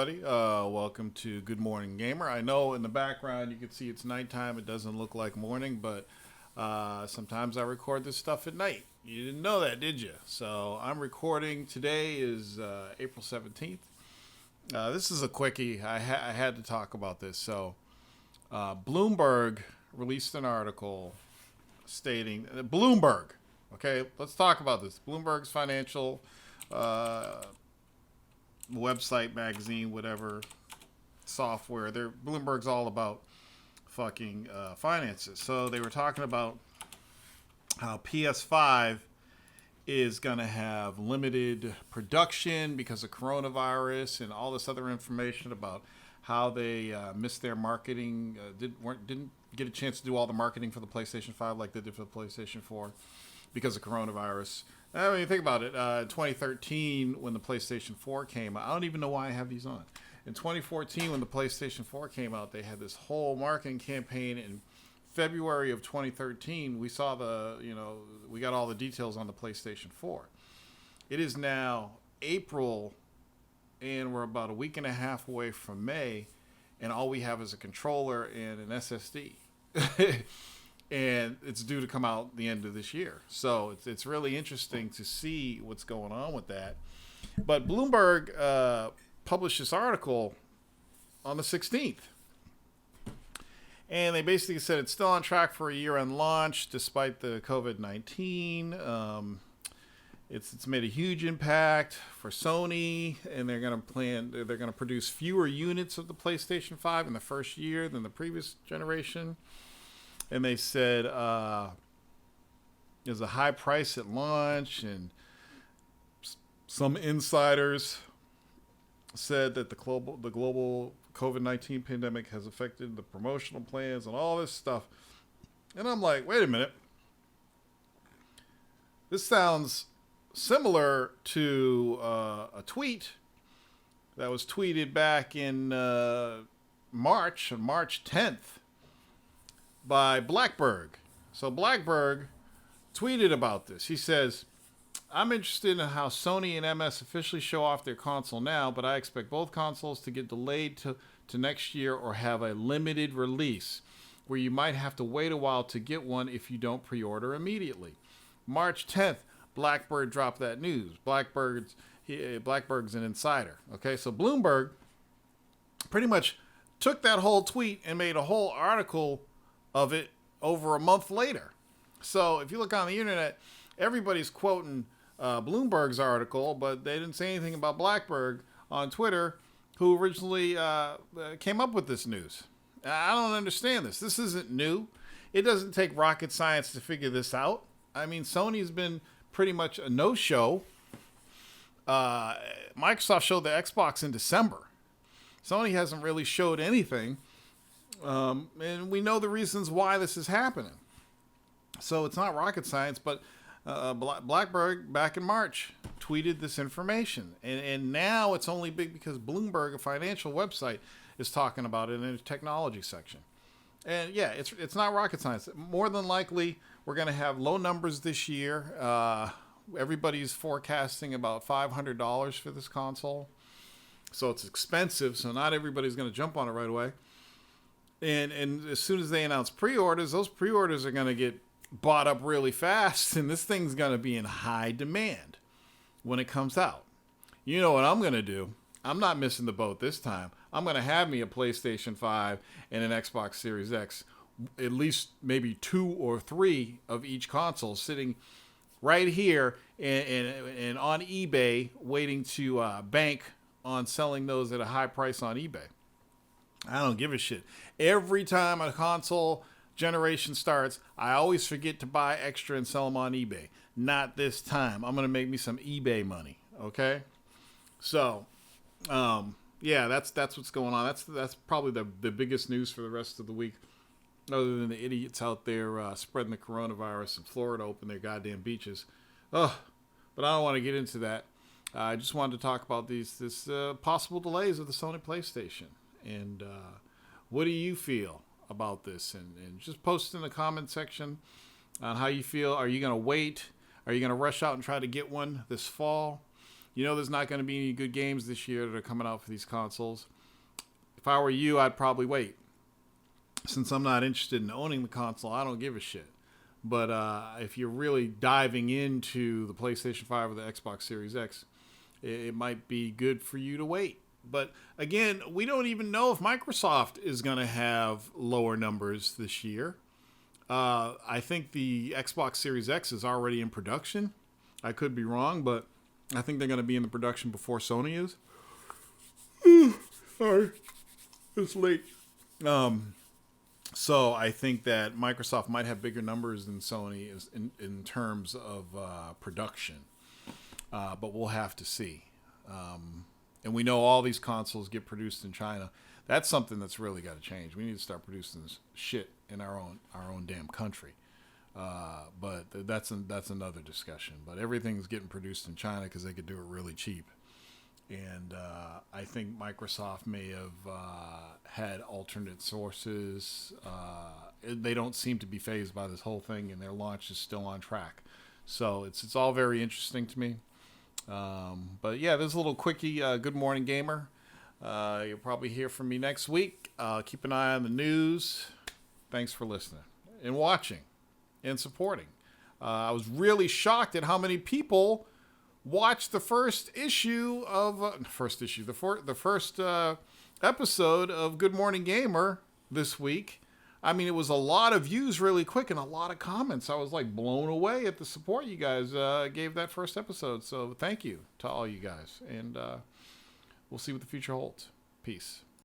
everybody. Welcome to Good Morning Gamer. I know in the background you can see it's nighttime. It doesn't look like morning, but sometimes I record this stuff at night. You didn't know that, did you? So I'm recording. Today is April 17th. This is a quickie. I had to talk about this. So Bloomberg released an article stating Bloomberg. Okay, let's talk about this. Bloomberg's financial website, magazine, whatever software. Bloomberg's all about fucking finances. So they were talking about how PS5 is going to have limited production because of coronavirus and all this other information about how they missed their marketing, didn't get a chance to do all the marketing for the PlayStation 5 like they did for the PlayStation 4 because of coronavirus. I mean, think about it. In 2013, when the PlayStation 4 came out, I don't even know why I have these on. In 2014, when the PlayStation 4 came out, they had this whole marketing campaign. In February of 2013, we saw we got all the details on the PlayStation 4. It is now April, and we're about a week and a half away from May, and all we have is a controller and an SSD. And it's due to come out the end of this year. So it's really interesting to see what's going on with that. But Bloomberg published this article on the 16th. And they basically said it's still on track for a year-end launch despite the COVID-19. It's made a huge impact for Sony, and they're going to produce fewer units of the PlayStation 5 in the first year than the previous generation. And they said there's a high price at launch, and some insiders said that the global COVID-19 pandemic has affected the promotional plans and all this stuff. And I'm like, wait a minute. This sounds similar to a tweet that was tweeted back in March 10th. By Blaackberg. So Blaackberg tweeted about this. He says, I'm interested in how Sony and MS officially show off their console now, but I expect both consoles to get delayed to next year or have a limited release where you might have to wait a while to get one if you don't pre-order immediately. March 10th, Blaackberg dropped that news. Blaackberg's an insider. Okay, so Bloomberg pretty much took that whole tweet and made a whole article of it over a month later. So if you look on the internet, everybody's quoting Bloomberg's article, but they didn't say anything about Blaackberg on Twitter, who originally came up with this news. I don't understand this. This isn't new. It doesn't take rocket science to figure this out. I mean, Sony's been pretty much a no-show. Microsoft showed the Xbox in December. Sony hasn't really showed anything. And we know the reasons why this is happening. So it's not rocket science, but Blaackberg back in March tweeted this information. And now it's only big because Bloomberg, a financial website, is talking about it in the technology section. And yeah, it's not rocket science. More than likely, we're going to have low numbers this year. Everybody's forecasting about $500 for this console. So it's expensive, so not everybody's going to jump on it right away. And as soon as they announce pre-orders, those pre-orders are going to get bought up really fast, and this thing's going to be in high demand when it comes out. You know what I'm going to do? I'm not missing the boat this time. I'm going to have me a PlayStation 5 and an Xbox Series X, at least maybe 2 or 3 of each console sitting right here and on eBay waiting to bank on selling those at a high price on eBay. I don't give a shit. Every time a console generation starts, I always forget to buy extra and sell them on eBay. Not this time. I'm going to make me some eBay money, okay? So, yeah, that's what's going on. That's probably the biggest news for the rest of the week, other than the idiots out there spreading the coronavirus in Florida, open their goddamn beaches. But I don't want to get into that. I just wanted to talk about this possible delays of the Sony PlayStation. And what do you feel about this? And just post in the comment section on how you feel. Are you going to wait? Are you going to rush out and try to get one this fall? You know there's not going to be any good games this year that are coming out for these consoles. If I were you, I'd probably wait. Since I'm not interested in owning the console, I don't give a shit. But if you're really diving into the PlayStation 5 or the Xbox Series X, it might be good for you to wait. But again, we don't even know if Microsoft is going to have lower numbers this year. I think the Xbox Series X is already in production. I could be wrong, but I think they're going to be in the production before Sony is. Sorry, it's late. So I think that Microsoft might have bigger numbers than Sony is in terms of production. But we'll have to see. And we know all these consoles get produced in China. That's something that's really got to change. We need to start producing this shit in our own damn country. But that's another discussion. But everything's getting produced in China because they could do it really cheap. And I think Microsoft may have had alternate sources. They don't seem to be fazed by this whole thing, and their launch is still on track. So it's all very interesting to me. But yeah, this is a little quickie. Good morning, gamer. You'll probably hear from me next week. Keep an eye on the news. Thanks for listening and watching and supporting. I was really shocked at how many people watched the first episode of Good Morning Gamer this week. I mean, it was a lot of views really quick and a lot of comments. I was like blown away at the support you guys gave that first episode. So thank you to all you guys. And we'll see what the future holds. Peace.